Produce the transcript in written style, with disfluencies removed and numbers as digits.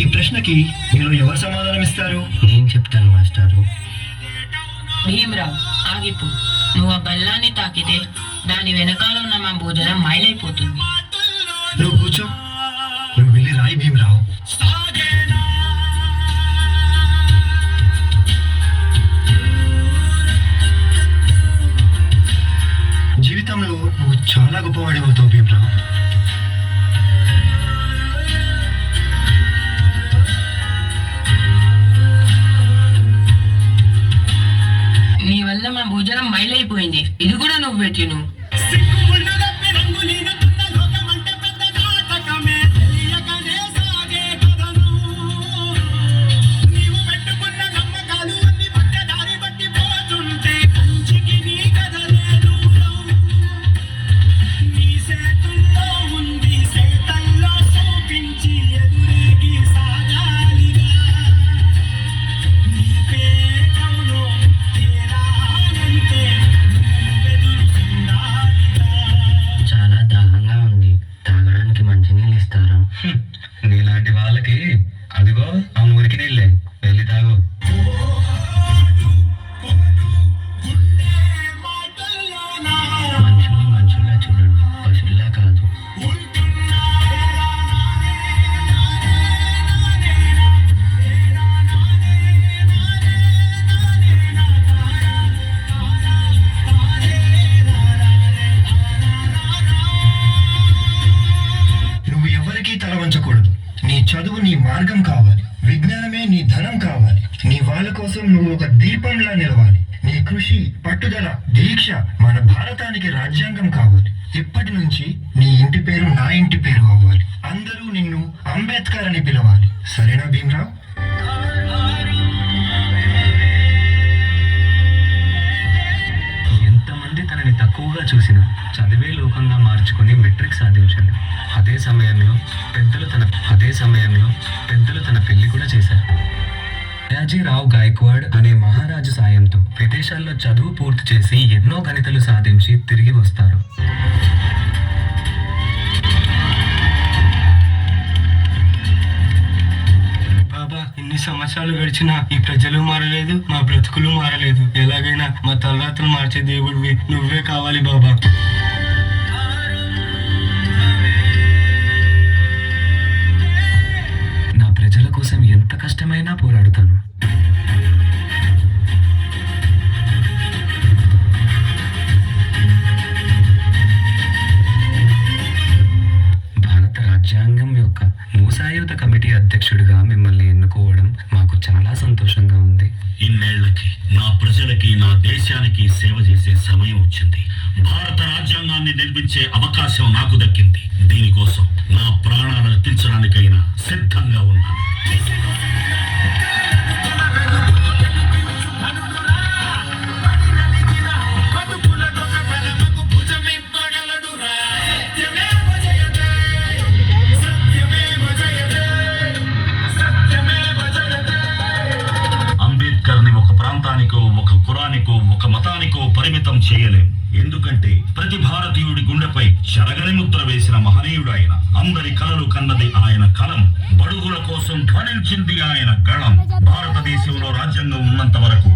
ఈ ప్రశ్నకి మీరు ఎవరు సమాధానం ఇస్తారు? నేను చెప్తాను మాస్టారు. భీమరావు ఆగిపో. నువ్వు ఆ బల్లాన్ని తాకితే దాని వెనకాల ఉన్న మా భోజనం మైలైపోతుంది. నువ్వు కూర్చో. నువ్వు వెళ్ళి రాయి భీమరావు. జీవితంలో నువ్వు చాలా గొప్పవాడిపోతావు భీమరావు. నీ వల్ల మా భోజనం మైలైపోయింది. ఇది కూడా నువ్వే తిను. చాలా దాహంగా ఉంది. తాగడానికి మంచినీళ్ళు ఇస్తారా? నీలాంటి వాళ్ళకి అదిగో ఆ మురికి నీళ్ళే, వెళ్ళి తాగు. మనుషుల్ని మనుషుల్లా చూడండి, పశువుల్లా కాదు. నువ్వు ఎవరికీ తల వంచకూడదు. నీ చదువు నీ మార్గం కావాలి. విజ్ఞానమే నీ ధనం కావాలి. నీ వాళ్ళ కోసం నువ్వు ఒక దీపంలా నిలవాలి. నీ కృషి, పట్టుదల, దీక్ష మన భారతానికి రాజ్యాంగం కావాలి. ఇప్పటి నుంచి నీ ఇంటి పేరు నా ఇంటి పేరు అవ్వాలి. అందరూ నిన్ను అంబేద్కర్ అని పిలవాలి. సరేనా భీమరావు? ఎంతమంది తనని తక్కువగా చూసినా చదివే లోకంగా మార్చుకుని మెట్రిక్ సాధించాడు. అదే సమయంలో పెద్దలు తన పెళ్లి కూడా చేశారు. సయాజీరావు గాయక్వాడ్ అనే మహారాజు సాయంతో విదేశాల్లో చదువు పూర్తి చేసి ఎన్నో గణితలు సాధించి తిరిగి వస్తారు. బాబా, ఇన్ని సంవత్సరాలు గడిచినా ఈ ప్రజలు మారలేదు, మా బ్రతుకులు మారలేదు. ఎలాగైనా మా తలరాతలు మార్చే దేవుడివి నువ్వే కావాలి బాబా. నా ప్రజల కోసం ఎంత కష్టమైనా పోరాడుతాను. భారత రాజ్యాంగం యొక్క మూసాయుధ కమిటీ అధ్యక్షుడిగా మిమ్మల్ని ఎన్నుకోవడం మాకు చాలా సంతోషంగా ఉంది. ఇన్నేళ్లకి నా ప్రజలకి, నా దేశానికి సేవ చేసే సమయం వచ్చింది. భారత రాజ్యాంగాన్ని నిర్మించే అవకాశం నాకు దక్కింది. దీనికోసం నా ప్రాణాలను అర్పించడానికైనా సిద్ధంగా ఉన్నాను. అంబేద్కర్ ని ఒక ప్రాంతానికో, ఒక కులానికో, ఒక మతానికో పరిమితం చేయలేం. ఎందుకంటే ప్రతి భారతీయుడి గుండెపై చెరగని ముద్ర వేసిన మహనీయుడు ఆయన. అందరి కలలు కన్నది ఆయన కలం. బడుగుల కోసం ధ్వనించింది ఆయన గళం. భారతదేశంలో రాజ్యాంగం ఉన్నంత వరకు